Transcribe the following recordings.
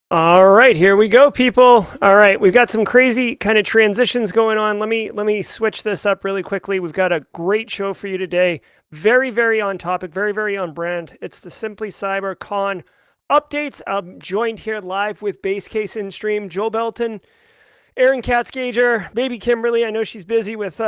All right, here we go, people. All right, we've got some crazy kind of transitions going on. Let me switch this up really quickly. We've got a great show for you today. Very on topic, very on brand. It's the Simply Cyber Con updates. I'm joined here live with Base Case in Stream, Joel Belton, Aaron Katzgager, Baby Kimberly. I know she's busy with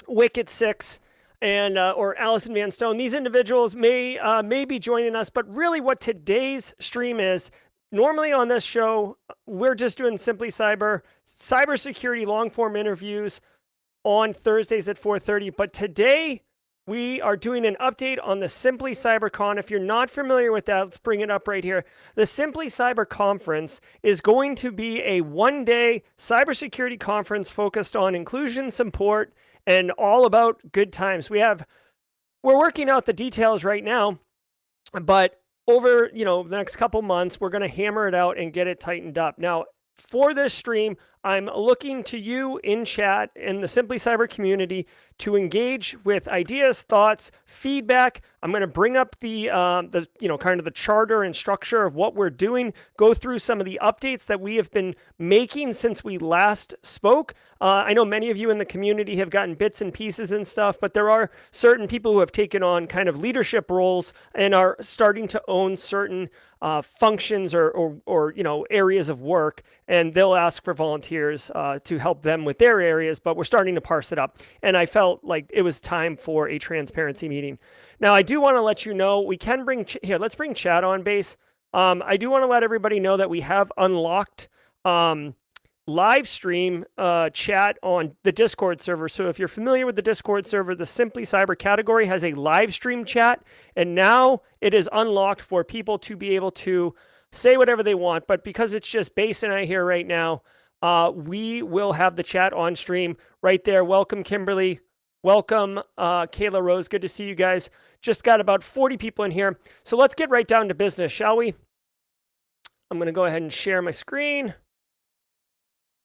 Wicket 6 and or Allison Van Stone. These individuals may be joining us, but really what today's stream is, normally on this show, we're just doing Simply cybersecurity long form interviews on Thursdays at 4:30. But today we are doing an update on the Simply CyberCon. If you're not familiar with that, let's bring it up right here. The Simply Cyber Conference is going to be a one-day cybersecurity conference focused on inclusion, support, and all about good times. We're working out the details right now, but over the next couple months, we're going to hammer it out and get it tightened up. Now, for this stream, I'm looking to you in chat in the Simply Cyber community to engage with ideas, thoughts, feedback. I'm going to bring up the kind of the charter and structure of what we're doing, go through some of the updates that we have been making since we last spoke. I know many of you in the community have gotten bits and pieces and stuff, but there are certain people who have taken on kind of leadership roles and are starting to own certain functions or areas of work, and they'll ask for volunteers to help them with their areas, but we're starting to parse it up. And I felt like it was time for a transparency meeting. Now, I do want to let you know, we can bring, here, let's bring chat on base. I do want to let everybody know that we have unlocked live stream chat on the Discord server. So if you're familiar with the Discord server, the Simply Cyber category has a live stream chat, and now it is unlocked for people to be able to say whatever they want. But because it's just Base and I here right now, we will have the chat on stream right there. Welcome, Kimberly. Welcome, Kayla Rose. Good to see you guys. Just got about 40 people in here. So let's get right down to business, shall we? I'm going to go ahead and share my screen.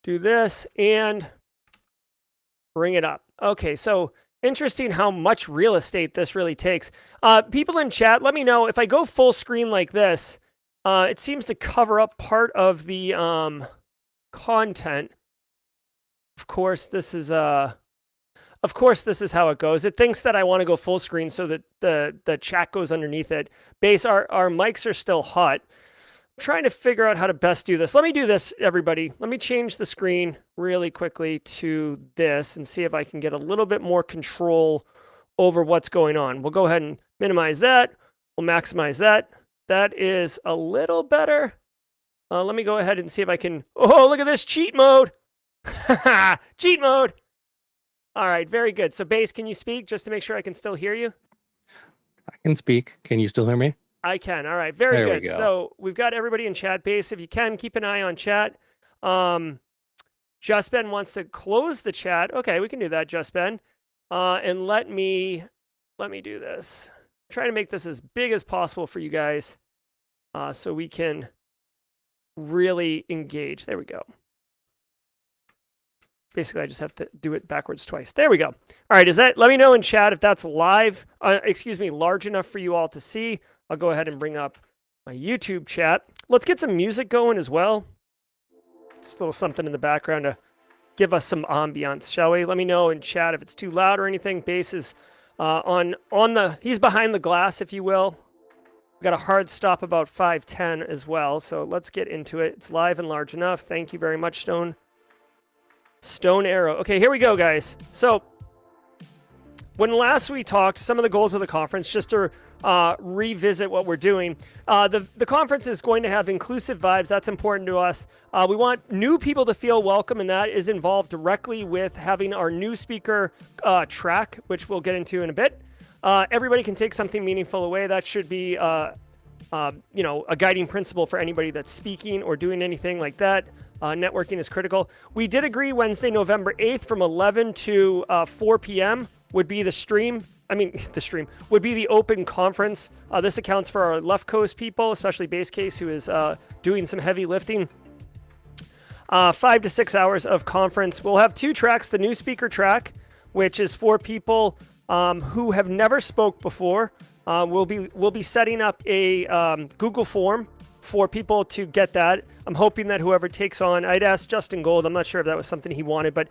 Do this and bring it up. Okay, so interesting how much real estate this really takes. People in chat, let me know if I go full screen like this, it seems to cover up part of the content. Of course, this is how it goes. It thinks that I want to go full screen so that the chat goes underneath it. Base, our mics are still hot. Trying to figure out how to best do this. Let me do this, everybody. Let me change the screen really quickly to this and see if I can get a little bit more control over what's going on. We'll go ahead and minimize that. We'll maximize that. That is a little better. Let me go ahead and see if I can... Oh, look at this cheat mode. Cheat mode. All right, very good. So, Base, can you speak just to make sure I can still hear you? I can speak. Can you still hear me? I can. All right. Very good. So we've got everybody in chat. Base, if you can, keep an eye on chat. Just Ben wants to close the chat. Okay, we can do that, Just Ben. And let me do this. Try to make this as big as possible for you guys so we can really engage. There we go. Basically, I just have to do it backwards twice. There we go. All right. Let me know in chat if that's large enough for you all to see. I'll go ahead and bring up my YouTube chat. Let's get some music going as well. Just a little something in the background to give us some ambiance, shall we? Let me know in chat if it's too loud or anything. Base is he's behind the glass, if you will. We've got a hard stop about 5:10 as well. So let's get into it. It's live and large enough. Thank you very much, Stone Arrow. Okay, here we go, guys. So when last we talked, some of the goals of the conference, just to revisit what we're doing. The conference is going to have inclusive vibes. That's important to us. We want new people to feel welcome, and that is involved directly with having our new speaker track, which we'll get into in a bit. Everybody can take something meaningful away. That should be a guiding principle for anybody that's speaking or doing anything like that. Networking is critical. We did agree Wednesday, November 8th from 11 to 4 p.m. would be the stream. Would be the open conference. This accounts for our left coast people, especially Base Case, who is doing some heavy lifting. 5 to 6 hours of conference. We'll have 2 tracks. The new speaker track, which is for people who have never spoke before. We'll be setting up a Google form for people to get that. I'm hoping that whoever takes on, I'd asked Justin Gold, I'm not sure if that was something he wanted, but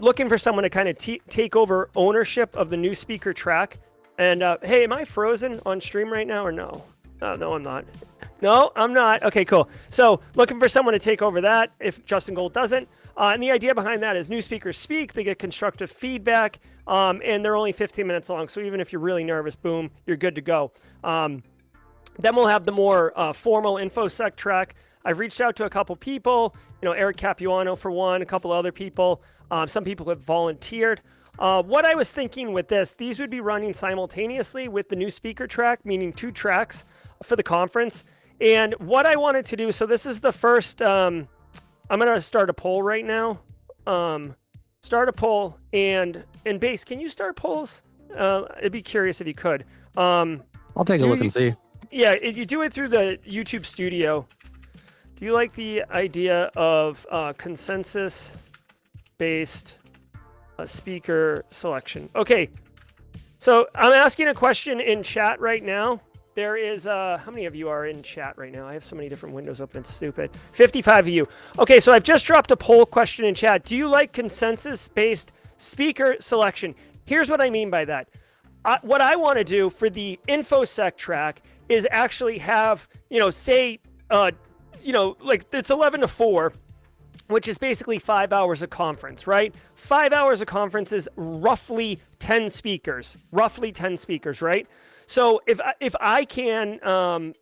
looking for someone to kind of take over ownership of the new speaker track. And hey, am I frozen on stream right now or no? No, I'm not. No, I'm not. Okay, cool. So looking for someone to take over that if Justin Gold doesn't. And the idea behind that is new speakers speak, they get constructive feedback, and they're only 15 minutes long. So even if you're really nervous, boom, you're good to go. Then we'll have the more formal InfoSec track. I've reached out to a couple people, Eric Capuano for one, a couple other people. Some people have volunteered. What I was thinking with this, these would be running simultaneously with the new speaker track, meaning 2 tracks for the conference. And what I wanted to do, so this is the first, I'm going to start a poll right now. Start a poll, and Base, can you start polls? I'd be curious if you could. I'll take a look and see. Yeah, you do it through the YouTube studio. Do you like the idea of consensus-based speaker selection? Okay, so I'm asking a question in chat right now. There is, how many of you are in chat right now? I have so many different windows open, it's stupid. 55 of you. Okay, so I've just dropped a poll question in chat. Do you like consensus-based speaker selection? Here's what I mean by that. What I want to do for the InfoSec track is actually have, say, like it's 11 to 4, which is basically 5 hours of conference, right? 5 hours of conference is roughly 10 speakers, right? So if I can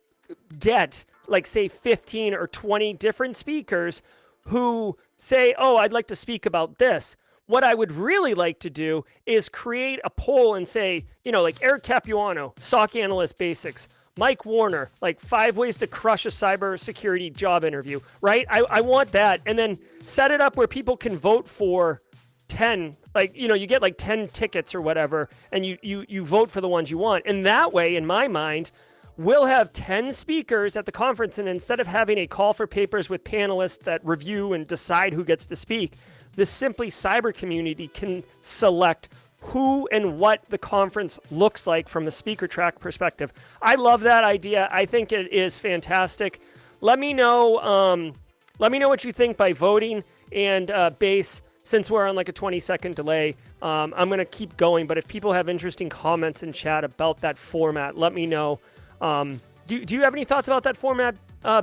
get, like, say, 15 or 20 different speakers who say, oh, I'd like to speak about this, what I would really like to do is create a poll and say, like Eric Capuano, SOC Analyst Basics, Mike Warner, like 5 ways to crush a cybersecurity job interview, right? I want that. And then set it up where people can vote for 10, like, you get like 10 tickets or whatever, and you vote for the ones you want. And that way, in my mind, we'll have 10 speakers at the conference. And instead of having a call for papers with panelists that review and decide who gets to speak, the Simply Cyber community can select who and what the conference looks like from a speaker track perspective. I love that idea. I think it is fantastic. Let me know what you think by voting, and Base, since we're on like a 20-second delay, I'm going to keep going. But if people have interesting comments in chat about that format, let me know. Do you have any thoughts about that format,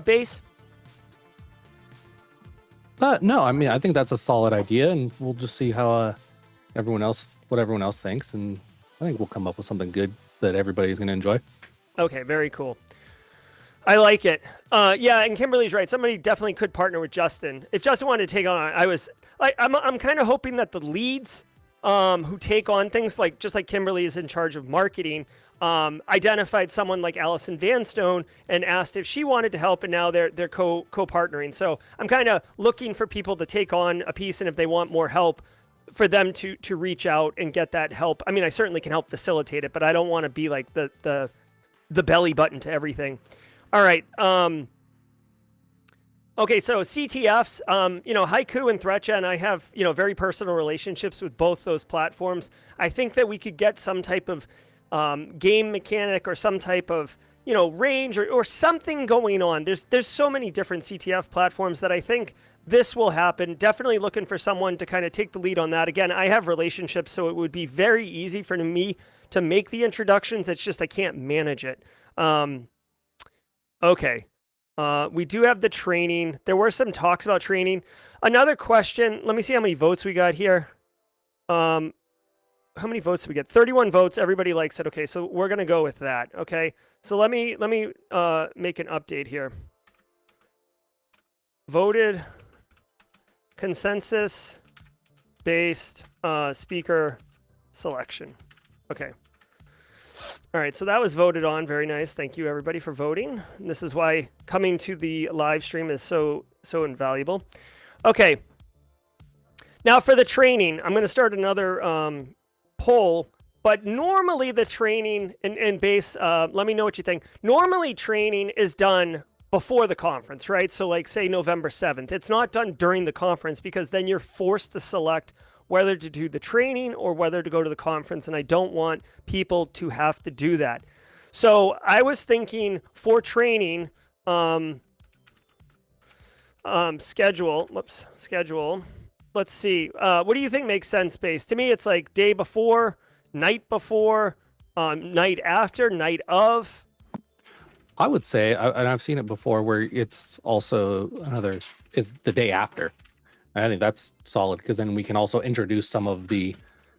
Base? No, I mean, I think that's a solid idea, and we'll just see how what everyone else thinks, and I think we'll come up with something good that everybody's going to enjoy. Okay, very cool. I like it. Yeah, and Kimberly's right. Somebody definitely could partner with Justin. If Justin wanted to take on, I'm kind of hoping that the leads who take on things like, just like Kimberly is in charge of marketing, identified someone like Allison Vanstone and asked if she wanted to help, and now they're co-partnering. So I'm kind of looking for people to take on a piece, and if they want more help, for them to reach out and get that help. I mean, I certainly can help facilitate it, but I don't want to be like the belly button to everything. All right. Okay, so CTFs, Haiku and ThreatJet, and I have, very personal relationships with both those platforms. I think that we could get some type of game mechanic or some type of, range or something going on. There's so many different CTF platforms that I think this will happen. Definitely looking for someone to kind of take the lead on that. Again, I have relationships, so it would be very easy for me to make the introductions. It's just I can't manage it. Okay. We do have the training. There were some talks about training. Another question. Let me see how many votes we got here. How many votes did we get? 31 votes. Everybody likes it. Okay, so we're going to go with that. Okay. So let me make an update here. Voted consensus based speaker selection. Okay. All right, so that was voted on. Very nice. Thank you, everybody, for voting. And this is why coming to the live stream is so invaluable. Okay. Now for the training, I'm going to start another poll. But normally the training and Base, let me know what you think. Normally training is done before the conference, right? So like say November 7th. It's not done during the conference because then you're forced to select whether to do the training or whether to go to the conference. And I don't want people to have to do that. So I was thinking for training, schedule. Whoops, schedule. Let's see. What do you think makes sense, Base? To me, it's like day before, night after, night of. I would say, and I've seen it before, where it's also is the day after. I think that's solid because then we can also introduce some of the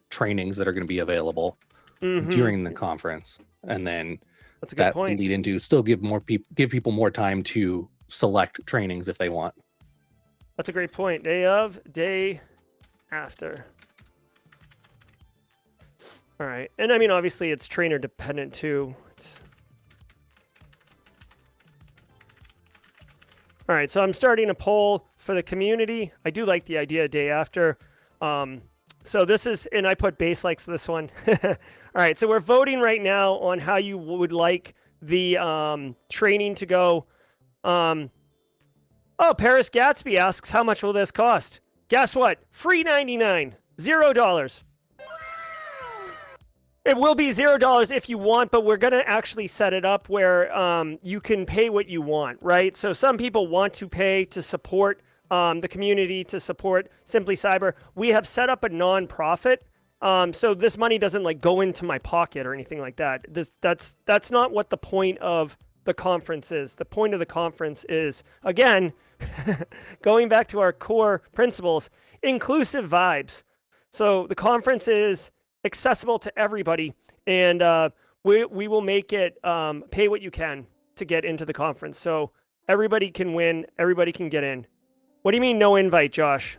trainings that are going to be available during the conference, and then that's a good point. Can lead into still give people more time to select trainings if they want. That's a great point. Day of, day after. All right, and I mean obviously it's trainer dependent too. All right, so I'm starting a poll for the community. I do like the idea day after. So this is, and I put Base likes this one. All right, so we're voting right now on how you would like the training to go. Oh, Paris Gatsby asks, how much will this cost? Guess what? Free 99, $0. It will be $0 if you want, but we're going to actually set it up where you can pay what you want, right? So some people want to pay to support the community, to support Simply Cyber. We have set up a nonprofit, so this money doesn't like go into my pocket or anything like that. That's not what the point of the conference is. The point of the conference is, again, going back to our core principles, inclusive vibes. So the conference is accessible to everybody, and we will make it pay what you can to get into the conference. So everybody can win, everybody can get in. What do you mean no invite, Josh?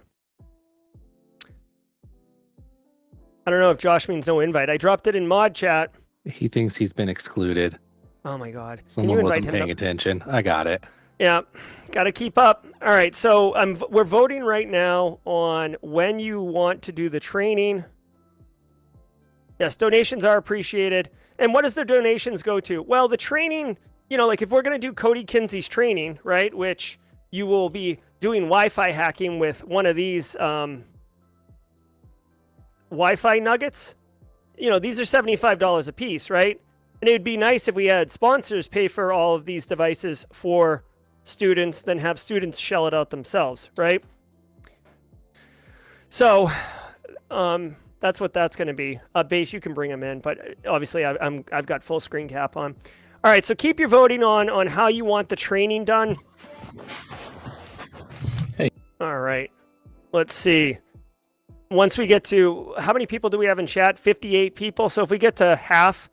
I don't know if Josh means no invite. I dropped it in mod chat. He thinks he's been excluded. Oh my God. Someone wasn't paying attention. I got it. Yeah, got to keep up. All right, so we're voting right now on when you want to do the training. Yes, donations are appreciated. And what does the donations go to? Well, the training, like if we're going to do Cody Kinsey's training, right, which you will be doing Wi-Fi hacking with one of these Wi-Fi nuggets, these are $75 a piece, right? And it would be nice if we had sponsors pay for all of these devices for students, then have students shell it out themselves, right? So, that's what that's going to be. Base, you can bring them in, but obviously I've got full screen cap on. All right, so keep your voting on how you want the training done. Hey. All right, let's see. Once we get to, how many people do we have in chat? 58 people. So if we get to half,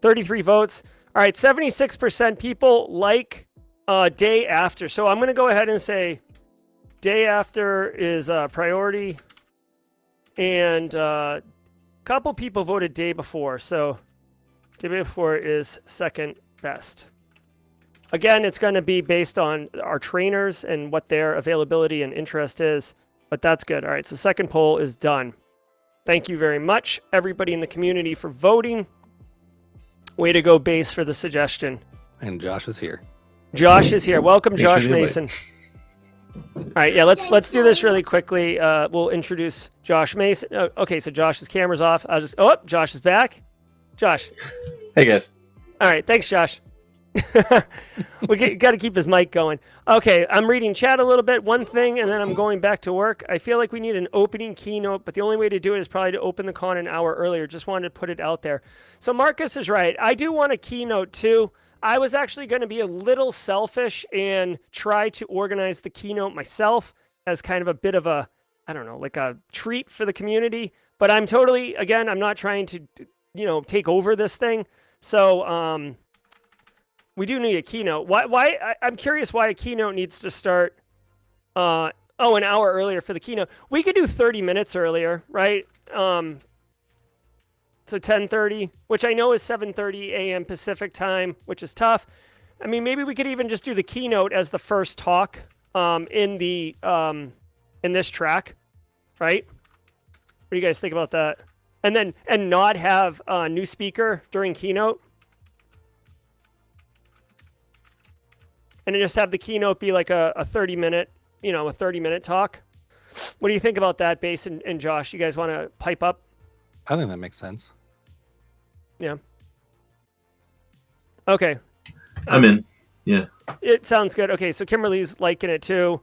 33 votes. All right, 76% people like day after. So I'm going to go ahead and say day after is a priority. And a couple people voted day before. So day before is second best. Again, it's going to be based on our trainers and what their availability and interest is. But that's good. All right, so second poll is done. Thank you very much, everybody in the community, for voting. Way to go, Base, for the suggestion. And Josh is here. Josh is here. Welcome, Josh Mason. All right, yeah, let's do this really quickly. We'll introduce Josh Mason. Okay, so Josh's camera's off. Josh is back. Josh. Hey, guys. All right, thanks, Josh. We got to keep his mic going. Okay, I'm reading chat a little bit, one thing, and then I'm going back to work. I feel like we need an opening keynote, but the only way to do it is probably to open the con an hour earlier. Just wanted to put it out there. So Marcus is right. I do want a keynote too. I was actually going to be a little selfish and try to organize the keynote myself as kind of a bit of a, I don't know, like a treat for the community. But I'm totally, again, I'm not trying to, take over this thing. So, we do need a keynote. Why? I'm curious why a keynote needs to start, an hour earlier for the keynote. We could do 30 minutes earlier, right? So 10:30, which I know is 7:30 a.m. Pacific time, which is tough. I mean, maybe we could even just do the keynote as the first talk in this track, right? What do you guys think about that? And not have a new speaker during keynote. And then just have the keynote be like a 30-minute, a 30-minute talk. What do you think about that, Base and Josh? You guys want to pipe up? I think that makes sense. Yeah. Okay. I'm in. Yeah. It sounds good. Okay, so Kimberly's liking it too.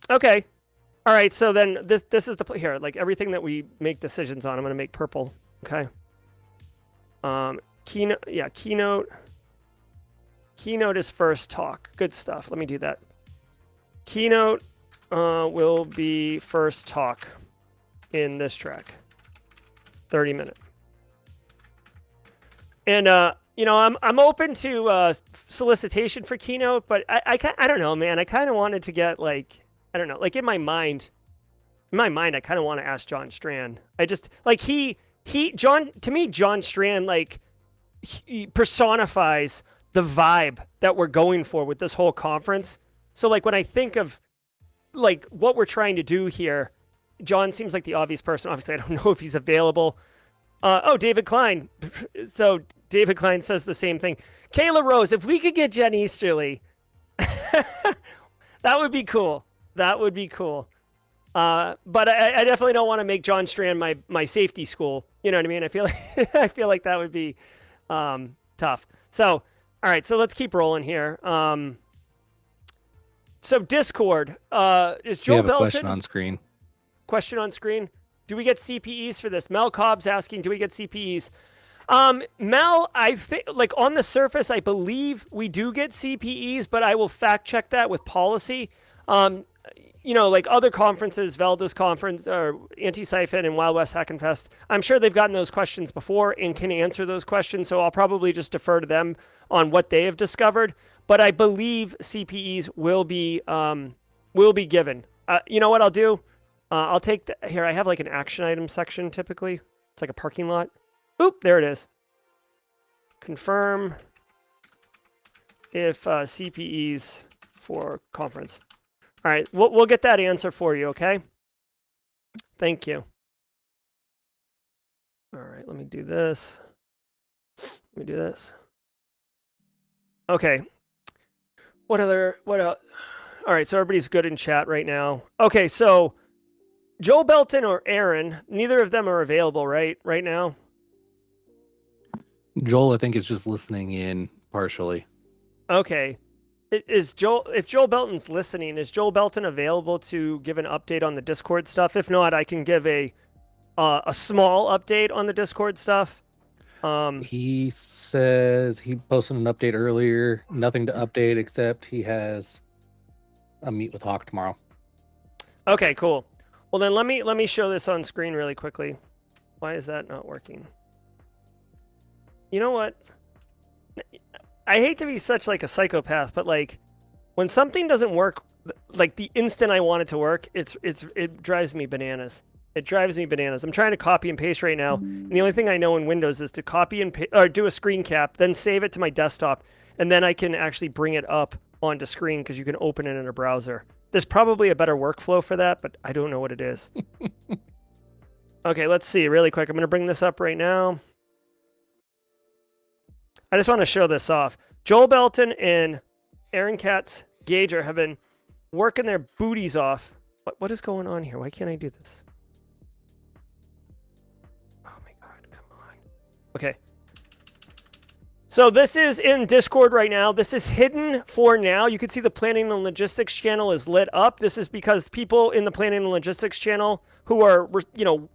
Okay. All right, so then this is the here, like everything that we make decisions on, I'm gonna make purple. Okay. Keynote, yeah, Keynote. Keynote is first talk. Good stuff. Let me do that. Keynote will be first talk in this track. 30-minute. And I'm open to solicitation for Keynote, but I don't know, man. I kind of wanted to get like, I don't know, like in my mind, I kind of want to ask John Strand. I just like to me, John Strand, like he personifies the vibe that we're going for with this whole conference. So like when I think of like what we're trying to do here, John seems like the obvious person. Obviously, I don't know if he's available. David Klein. So David Klein says the same thing. Kayla Rose, if we could get Jen Easterly, that would be cool. That would be cool. But I definitely don't want to make John Strand my safety school. You know what I mean? I feel like I feel like that would be tough. So, all right. So let's keep rolling here. So Discord is Joel We have a Belton. question on screen. Question on screen. Do we get CPEs for this? Mel Cobb's asking, do we get CPEs? Mel, I think like on the surface, I believe we do get CPEs, but I will fact check that with policy. Like other conferences, Velda's conference or Anti-Siphon and Wild West Hackenfest, I'm sure they've gotten those questions before and can answer those questions. So I'll probably just defer to them on what they have discovered. But I believe CPEs will be given. You know what I'll do? I'll take here. I have like an action item section typically. It's like a parking lot. Oop, there it is. Confirm if CPEs for conference. All right, we'll get that answer for you, okay? Thank you. All right, let me do this. Okay. What else? All right, so everybody's good in chat right now. Okay, so Joel Belton or Aaron, neither of them are available, right now? Joel, I think, is just listening in partially. Okay. If Joel Belton's listening, is Joel Belton available to give an update on the Discord stuff? If not, I can give a small update on the Discord stuff. He says he posted an update earlier. Nothing to update except he has a meet with Hawk tomorrow. Okay, cool. Well, then let me show this on screen really quickly. Why is that not working? You know what? I hate to be such like a psychopath, but like when something doesn't work, like the instant I want it to work, it drives me bananas. It drives me bananas. I'm trying to copy and paste right now, and the only thing I know in Windows is to copy and paste, or do a screen cap, then save it to my desktop, and then I can actually bring it up onto screen because you can open it in a browser. There's probably a better workflow for that, but I don't know what it is. Okay, let's see really quick. I'm going to bring this up right now. I just want to show this off. Joel Belton and Aaron Katz Gager have been working their booties off. What is going on here? Why can't I do this? Oh my God, come on. Okay. So this is in Discord right now. This is hidden for now. You can see the planning and logistics channel is lit up. This is because people in the planning and logistics channel who are,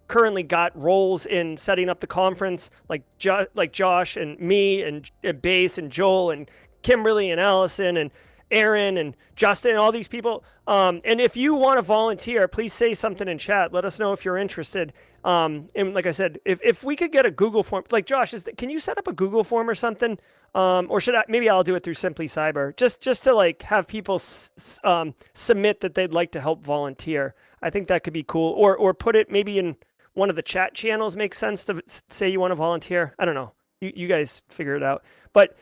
currently got roles in setting up the conference, like Josh and me and Base and Joel and Kimberly and Allison and Aaron and Justin, all these people. And if you want to volunteer, please say something in chat. Let us know if you're interested. And like I said, if we could get a Google form, like Josh, can you set up a Google form or something? Or maybe I'll do it through Simply Cyber, just to like have people submit that they'd like to help volunteer. I think that could be cool. Or put it maybe in one of the chat channels. Makes sense to say you want to volunteer. I don't know. You guys figure it out. But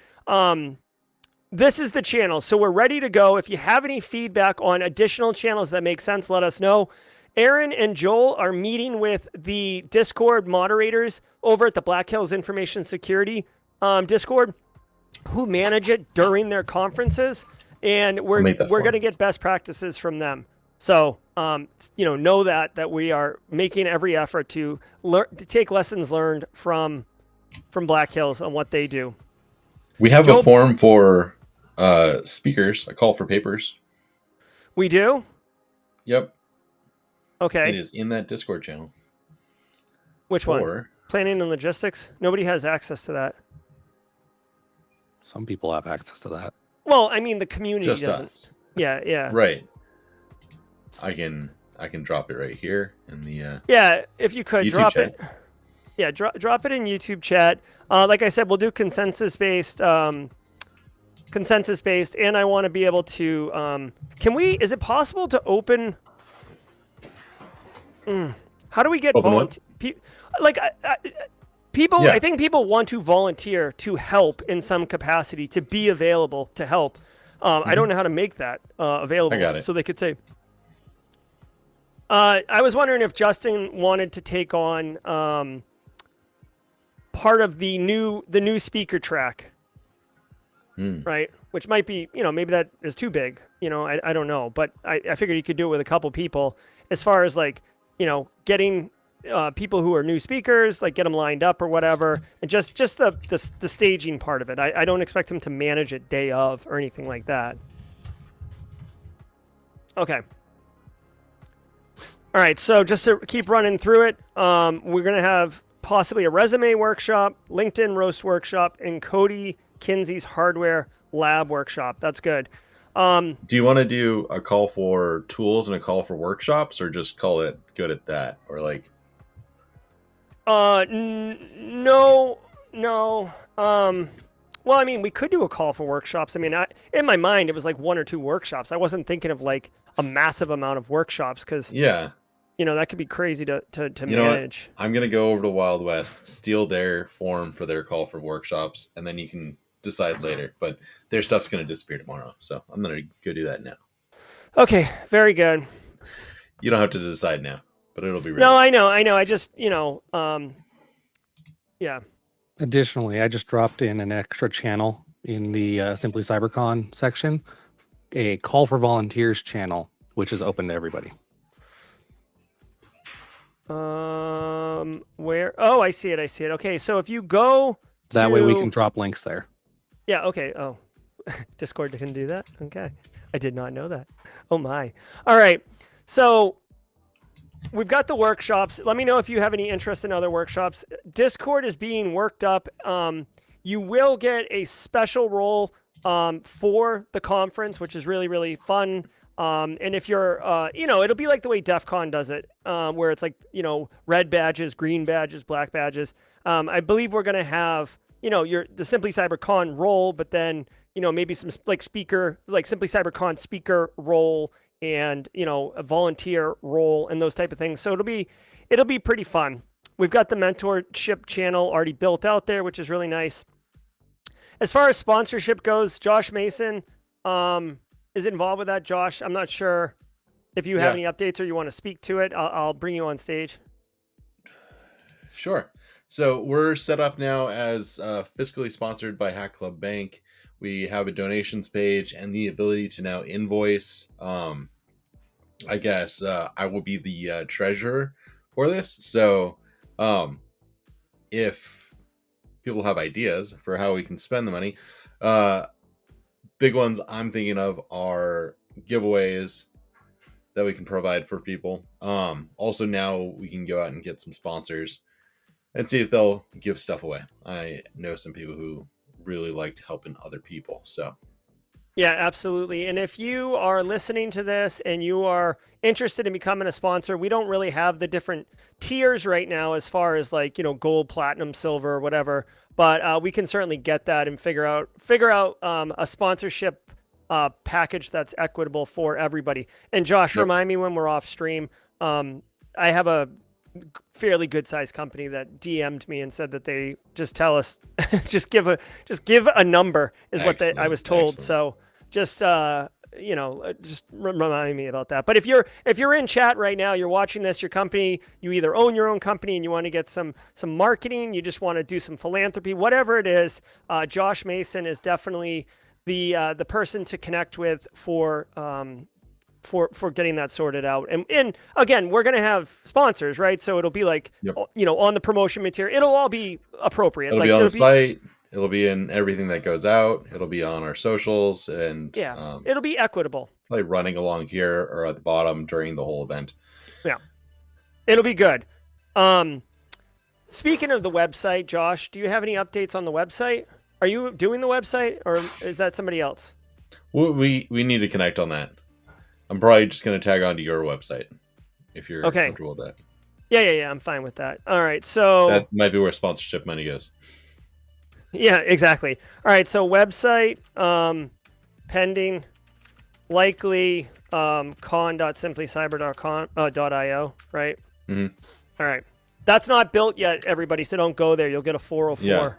this is the channel. So we're ready to go. If you have any feedback on additional channels that make sense, let us know. Aaron and Joel are meeting with the Discord moderators over at the Black Hills Information Security Discord, who manage it during their conferences, and we're going to get best practices from them. So, know that we are making every effort to take lessons learned from Black Hills on what they do. We have a Joe, form for speakers, a call for papers. we do? Yep. It Okay. is in that Discord channel. Which one? Or Planning and logistics? Nobody has access to that. Some people have access to that. Well, I mean, the community just doesn't. us. Yeah. Right. I can drop it right here in the Yeah, if you could YouTube drop chat. it. Yeah, drop it in YouTube chat. Like I said, we'll do consensus based, and I want to be able to. Can we? Is it possible to open? How do we get Open what? Like people? Yeah. I think people want to volunteer to help in some capacity, to be available to help. I don't know how to make that available. I got it. So they could say. I was wondering if Justin wanted to take on part of the new speaker track, right? Which might be, maybe that is too big. I don't know, but I figured you could do it with a couple people. As far as like, getting people who are new speakers, like get them lined up or whatever, and just the staging part of it. I don't expect him to manage it day of or anything like that. Okay. All right, so just to keep running through it, we're going to have possibly a resume workshop, LinkedIn roast workshop, and Cody Kinsey's hardware lab workshop. That's good. Do you want to do a call for tools and a call for workshops, or just call it good at that, or like? No. Well, I mean, we could do a call for workshops. I mean, in my mind, it was like 1 or 2 workshops. I wasn't thinking of like a massive amount of workshops because Yeah. that could be crazy to You know manage. what? I'm gonna go over to Wild West, steal their form for their call for workshops, and then you can decide later. But their stuff's gonna disappear tomorrow, so I'm gonna go do that now. Okay, very good. You don't have to decide now, but it'll be ready. No, I know. I just, yeah. Additionally, I just dropped in an extra channel in the Simply CyberCon section, a call for volunteers channel, which is open to everybody. Where? Oh, I see it. Okay, so if you go That way we can drop links there. Yeah, okay. Oh, Discord can do that? Okay. I did not know that. Oh my. All right. So we've got the workshops. Let me know if you have any interest in other workshops. Discord is being worked up. You will get a special role for the conference, which is really, really fun. And if you're, it'll be like the way DEF CON does it, where it's like, red badges, green badges, black badges. I believe we're going to have, the Simply CyberCon role, but then, maybe some like speaker, like Simply CyberCon speaker role and, a volunteer role and those type of things. So it'll be pretty fun. We've got the mentorship channel already built out there, which is really nice. As far as sponsorship goes, Josh Mason, is involved with that. Josh, I'm not sure if you have any updates or you want to speak to it. I'll bring you on stage. Sure. So we're set up now as fiscally sponsored by Hack Club Bank. We have a donations page and the ability to now invoice. I guess I will be the treasurer for this. So if people have ideas for how we can spend the money, big ones I'm thinking of are giveaways that we can provide for people. Also now we can go out and get some sponsors and see if they'll give stuff away. I know some people who really liked helping other people. So yeah, absolutely. And if you are listening to this and you are interested in becoming a sponsor, we don't really have the different tiers right now as far as like, gold, platinum, silver, whatever. But we can certainly get that and figure out a sponsorship package that's equitable for everybody. And Josh, remind me when we're off stream. I have a fairly good sized company that DM'd me and said that they just tell us, just give a number is what I was told. Excellent. So just, just remind me about that. But if you're in chat right now, you're watching this, your company, you either own your own company and you want to get some marketing, you just want to do some philanthropy, whatever it is, Josh Mason is definitely the person to connect with for getting that sorted out. And again, we're going to have sponsors, right? So it'll be like, on the promotion material, it'll all be appropriate. It'll be on the site. It'll be in everything that goes out. It'll be on our socials and Yeah, it'll be equitable. probably running along here or at the bottom during the whole event. Yeah, it'll be good. Speaking of the website, Josh, do you have any updates on the website? Are you doing the website, or is that somebody else? We need to connect on that. I'm probably just going to tag onto your website if you're Okay. comfortable with that. Yeah. I'm fine with that. All right. So That might be where sponsorship money goes. yeah, exactly. All right. So website pending, likely con.simplycyber.io, right? Mhm. All right. That's not built yet, everybody. So don't go there. You'll get a 404. Yeah.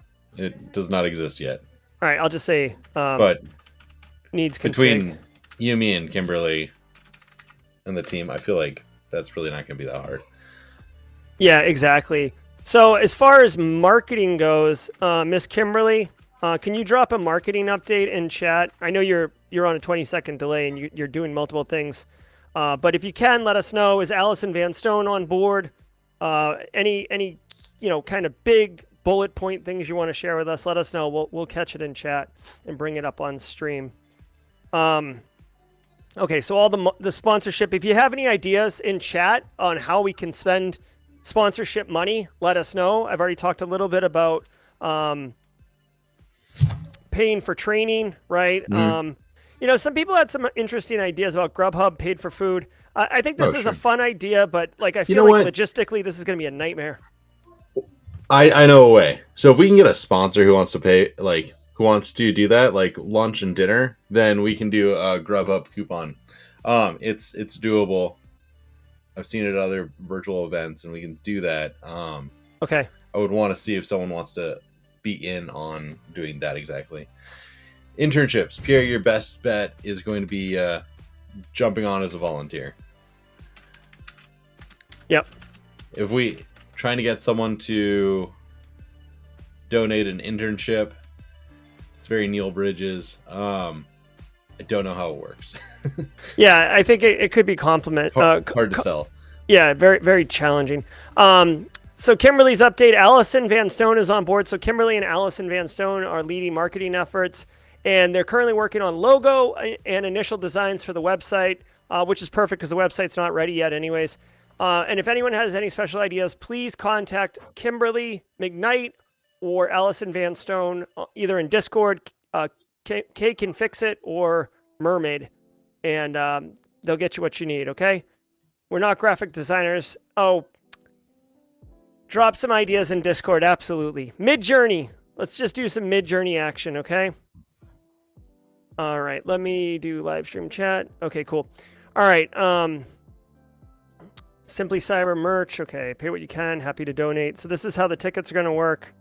It does not exist yet. All right. I'll just say But needs config. between you, me, and Kimberly and the team, I feel like that's really not going to be that hard. Yeah, exactly. So as far as marketing goes, Miss Kimberly, can you drop a marketing update in chat? I know you're on a 20-second delay and you're doing multiple things, but if you can, let us know. Is Allison Van Stone on board? Any kind of big bullet point things you want to share with us? Let us know. We'll catch it in chat and bring it up on stream. Okay, so all the sponsorship. If you have any ideas in chat on how we can spend sponsorship money, let us know. I've already talked a little bit about paying for training, right? Some people had some interesting ideas about Grubhub paid for food. I think this is a fun idea, but I feel like logistically this is going to be a nightmare. I know a way. So if we can get a sponsor who wants to pay, who wants to do that, like lunch and dinner, then we can do a Grubhub coupon. It's doable. I've seen it at other virtual events, and we can do that. Okay. I would want to see if someone wants to be in on doing that exactly. Internships. Pierre, your best bet is going to be jumping on as a volunteer. Yep. If we trying to get someone to donate an internship, it's very Neil Bridges. I don't know how it works. Yeah, I think it could be compliment. Hard to sell. Yeah, very, very challenging. So Kimberly's update, Allison Van Stone is on board. So Kimberly and Allison Van Stone are leading marketing efforts, and they're currently working on logo and initial designs for the website, which is perfect because the website's not ready yet anyways. And if anyone has any special ideas, please contact Kimberly McKnight or Allison Van Stone, either in Discord, Kay Can Fix It, or Mermaid, and they'll get you what you need, okay? We're not graphic designers. Oh, drop some ideas in Discord, absolutely. Mid-Journey. Let's just do some Mid-Journey action, okay? All right, let me do live stream chat. Okay, cool. All right, Simply Cyber merch. Okay, pay what you can. Happy to donate. So this is how the tickets are going to work.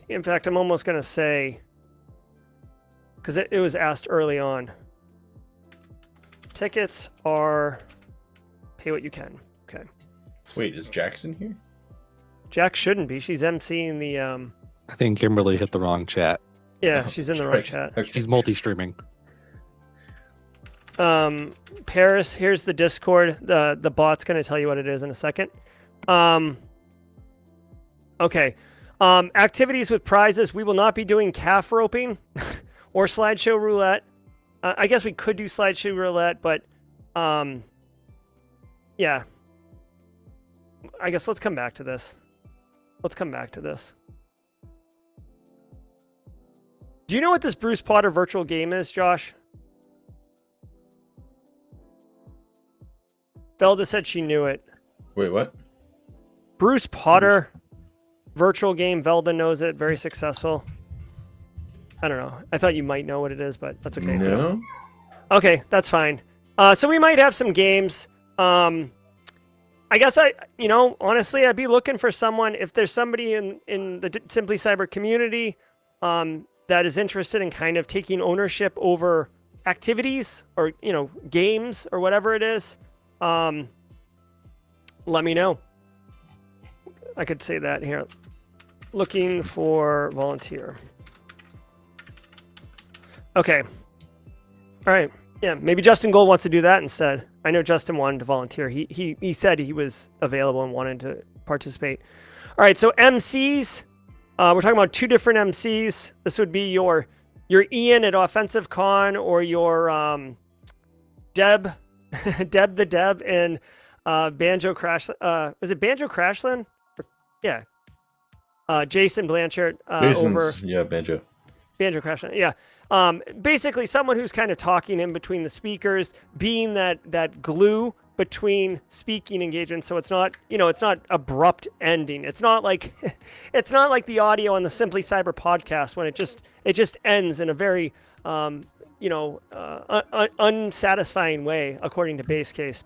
In fact, I'm almost going to say, because it was asked early on. Tickets are pay what you can. Okay. Wait, is Jackson here? Jack shouldn't be. She's emceeing the. I think Kimberly hit the wrong chat. Yeah, she's in the wrong chat. Okay. She's multi-streaming. Paris, here's the Discord. The bot's going to tell you what it is in a second. Okay. Activities with prizes. We will not be doing calf roping or slideshow roulette. I guess we could do slideshow roulette, but yeah. I guess let's come back to this. Do you know what this Bruce Potter virtual game is, Josh? Velda said she knew it. Wait, what? Bruce Potter virtual game. Velda knows it. Very successful. I don't know. I thought you might know what it is, but that's okay. No. Okay, that's fine. So we might have some games. I guess honestly, I'd be looking for someone, if there's somebody in the Simply Cyber community that is interested in kind of taking ownership over activities or, games or whatever it is. Let me know. I could say that here. Looking for volunteer. Okay. All right. Yeah, maybe Justin Gold wants to do that instead. I know Justin wanted to volunteer. He said he was available and wanted to participate. All right, so MCs, We're talking about 2 different MCs. This would be your Ian at Offensive Con, or your Deb, Deb the Deb, and Banjo Crash. Is it Banjo Crashland? Yeah. Jason Blanchard over Banjo. Banjo Crashland. Yeah. Basically, someone who's kind of talking in between the speakers, being that glue between speaking engagements, so it's not it's not abrupt ending. It's not like it's not like the audio on the Simply Cyber podcast when it just ends in a very unsatisfying way, according to Base Case.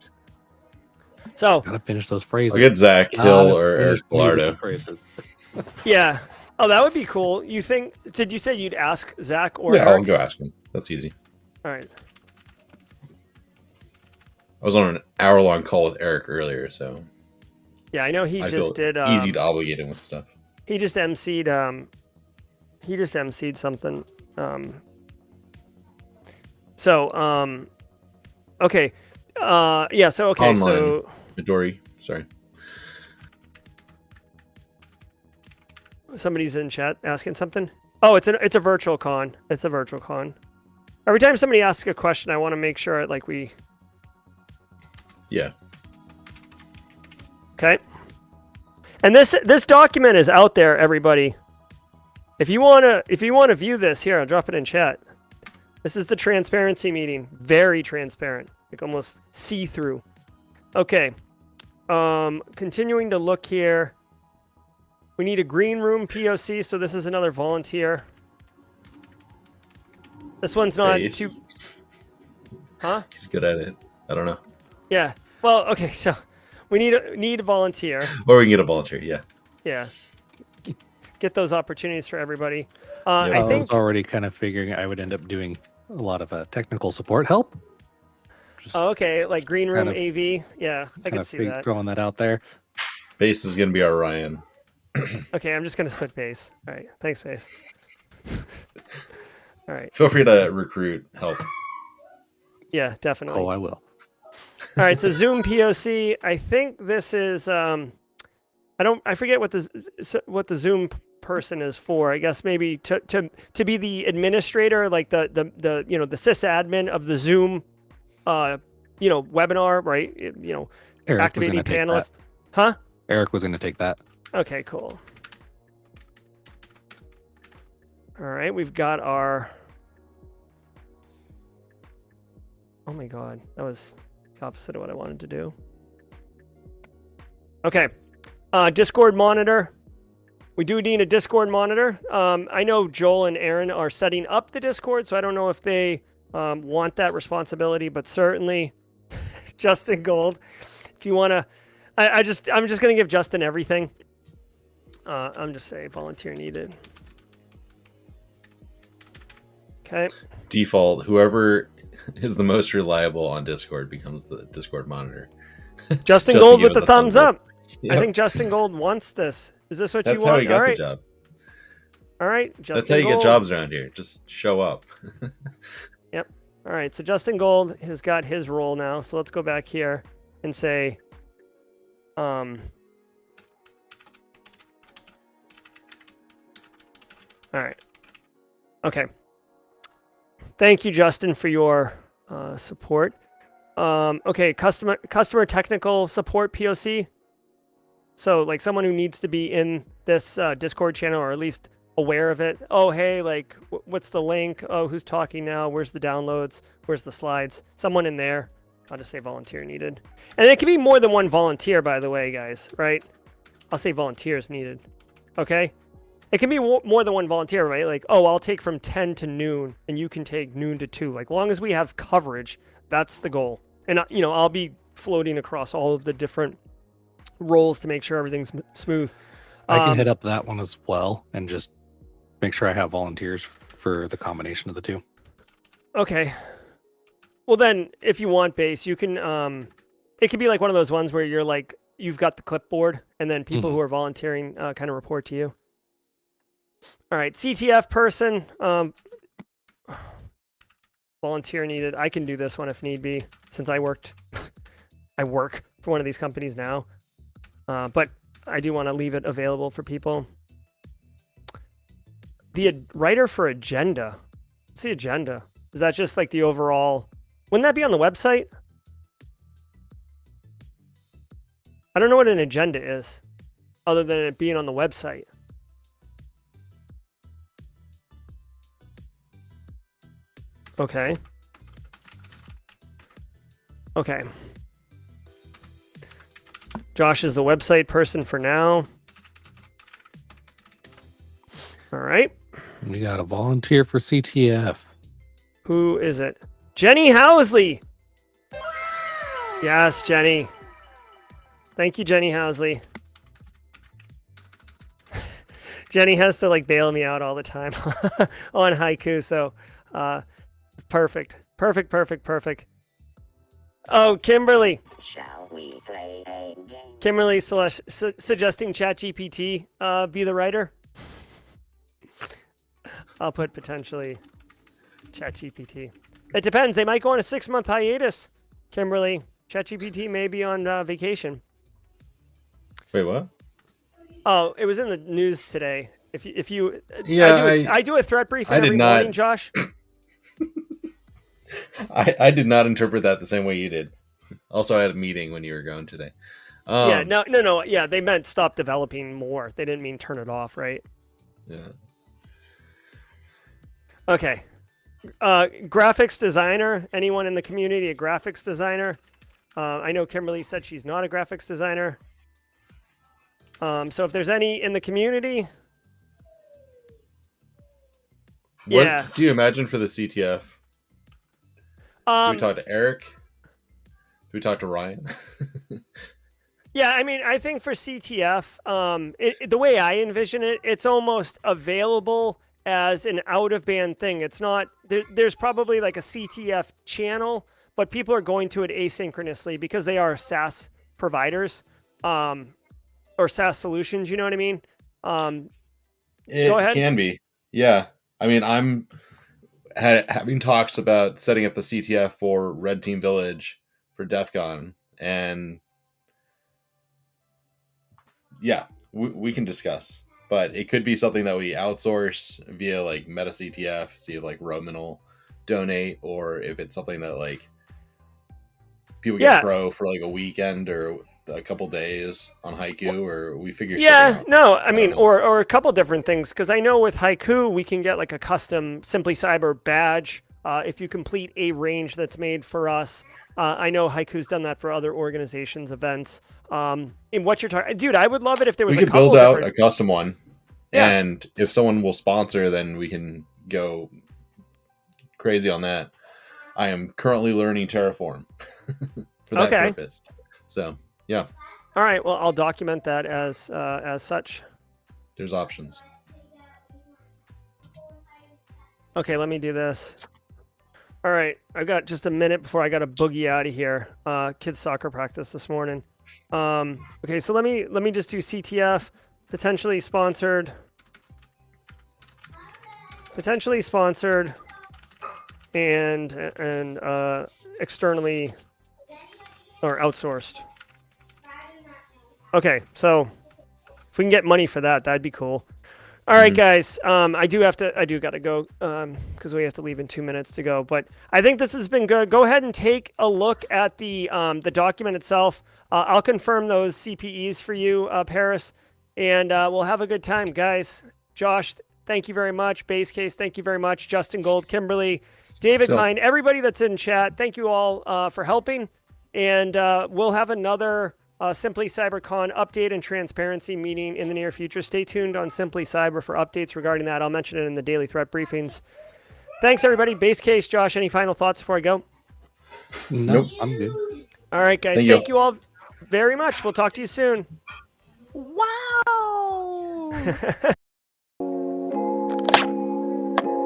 So Gotta finish those phrases. I'll get Zach Hill or Eric Bilardo. Yeah. Oh, that would be cool. You think? Did you say you'd ask Zach or Yeah, Eric? I'll go ask him. That's easy. All right. I was on an hour-long call with Eric earlier, so yeah, I know he I just feel did. Easy to obligate him with stuff. He just emceed. He just emceed something. Okay. Yeah. So okay. Online. So Midori, sorry. Somebody's in chat asking something. Oh, it's a virtual con. It's a virtual con. Every time somebody asks a question, I want to make sure we. Yeah. Okay. And this document is out there, everybody. If you wanna view this, here, I'll drop it in chat. This is the transparency meeting. Very transparent, like almost see-through. Okay. Continuing to look here. We need a green room POC, so this is another volunteer. This one's not too. Huh? He's good at it. I don't know. Yeah. Well, okay. So we need a volunteer. Or we can get a volunteer. Yeah. Yeah. Get those opportunities for everybody. I was already kind of figuring I would end up doing a lot of technical support help. Okay, like green room AV. Yeah, I can see that. Throwing that out there. Base is going to be our Ryan. Okay, I'm just going to split Base. All right. Thanks, Base. All right. Feel free to recruit help. Yeah, definitely. Oh, I will. All right, so Zoom POC. I think this is I forget what the Zoom person is for. I guess maybe to be the administrator, like the sysadmin of the Zoom webinar, right? Eric activating panelist. Huh? Eric was going to take that. Okay, cool. All right, we've got our. Oh my God, that was the opposite of what I wanted to do. Okay, Discord monitor. We do need a Discord monitor. I know Joel and Aaron are setting up the Discord, so I don't know if they want that responsibility, but certainly Justin Gold, if you want to, I'm just going to give Justin everything. I'm just saying volunteer needed. Okay. Default, whoever is the most reliable on Discord becomes the Discord monitor. Justin Gold with the thumbs up. Yep. I think Justin Gold wants this. Is this what That's you want? how he got the job. All right, Justin That's how you Gold. get jobs around here. Just show up. Yep. All right, so Justin Gold has got his role now. So let's go back here and say, all right. Okay. Thank you, Justin, for your support. Okay, customer technical support POC. So like someone who needs to be in this Discord channel, or at least aware of it. Oh, hey, like what's the link? Oh, who's talking now? Where's the downloads? Where's the slides? Someone in there. I'll just say volunteer needed. And it can be more than one volunteer, by the way, guys, right? I'll say volunteers needed. Okay? It can be more than one volunteer, right? Like, oh, I'll take from 10 to noon, and you can take noon to 2. Like, long as we have coverage, that's the goal. And, I'll be floating across all of the different roles to make sure everything's smooth. I can hit up that one as well and just make sure I have volunteers for the combination of the two. Okay. Well, then, if you want Base, you can, it could be like one of those ones where you're like, you've got the clipboard, and then people who are volunteering kind of report to you. All right, CTF person, volunteer needed. I can do this one if need be, since I work for one of these companies now. But I do want to leave it available for people. The writer for agenda. What's the agenda? Is that just like the overall? Wouldn't that be on the website? I don't know what an agenda is, other than it being on the website. Okay. Okay. Josh is the website person for now. All right. We got a volunteer for CTF. Who is it? Jenny Housley. Yes, Jenny. Thank you, Jenny Housley. Jenny has to like bail me out all the time on haiku. So perfect. Oh, Kimberly. Shall we play a game? Kimberly suggesting ChatGPT be the writer. I'll put potentially ChatGPT. It depends. They might go on a 6-month hiatus. Kimberly, ChatGPT may be on vacation. Wait, what? Oh, it was in the news today. If you Yeah, I do a threat briefing I did every not. morning, Josh. I did not interpret that the same way you did. Also, I had a meeting when you were going today. Yeah, no. Yeah, they meant stop developing more. They didn't mean turn it off, right? Yeah. Okay. Graphics designer. Anyone in the community a graphics designer? I know Kimberly said she's not a graphics designer. So if there's any in the community, yeah. What do you imagine for the CTF? Do we talk to Eric? Do we talk to Ryan? Yeah, I mean, I think for CTF, the way I envision it, it's almost available as an out-of-band thing. It's not, there's probably like a CTF channel, but people are going to it asynchronously because they are SaaS providers or SaaS solutions, you know what I mean? Go ahead. It can be. Yeah. I mean, I'm having talks about setting up the CTF for Red Team Village for DEF CON, and yeah, we can discuss, but it could be something that we outsource via like Meta CTF, see if like Roman will donate, or if it's something that like people get pro for like a weekend or a couple days on haiku, or we figure yeah, no, I mean, know. or a couple different things, because I know with haiku we can get like a custom Simply Cyber badge if you complete a range that's made for us. I know Haiku's done that for other organizations, events. And what you're talking, dude, I would love it if there was we could build out a custom one, and if someone will sponsor, then we can go crazy on that. I am currently learning Terraform for that purpose. So yeah. All right. Well, I'll document that as such. There's options. Okay, let me do this. All right, I've got just a minute before I got to boogie out of here. Kids soccer practice this morning. Okay, so let me just do CTF, potentially sponsored, and externally or outsourced. Okay, so if we can get money for that, that'd be cool. All right, guys. I do gotta go because we have to leave in 2 minutes to go. But I think this has been good. Go ahead and take a look at the document itself. I'll confirm those CPEs for you, Paris, and we'll have a good time, guys. Josh, thank you very much. Base Case, thank you very much. Justin Gold, Kimberly, David Klein, everybody that's in chat, thank you all for helping. And we'll have another Simply CyberCon update and transparency meeting in the near future. Stay tuned on Simply Cyber for updates regarding that. I'll mention it in the daily threat briefings. Thanks, everybody. Base Case, Josh, any final thoughts before I go? Nope, I'm good. All right, guys. Thank you all very much. We'll talk to you soon. Wow!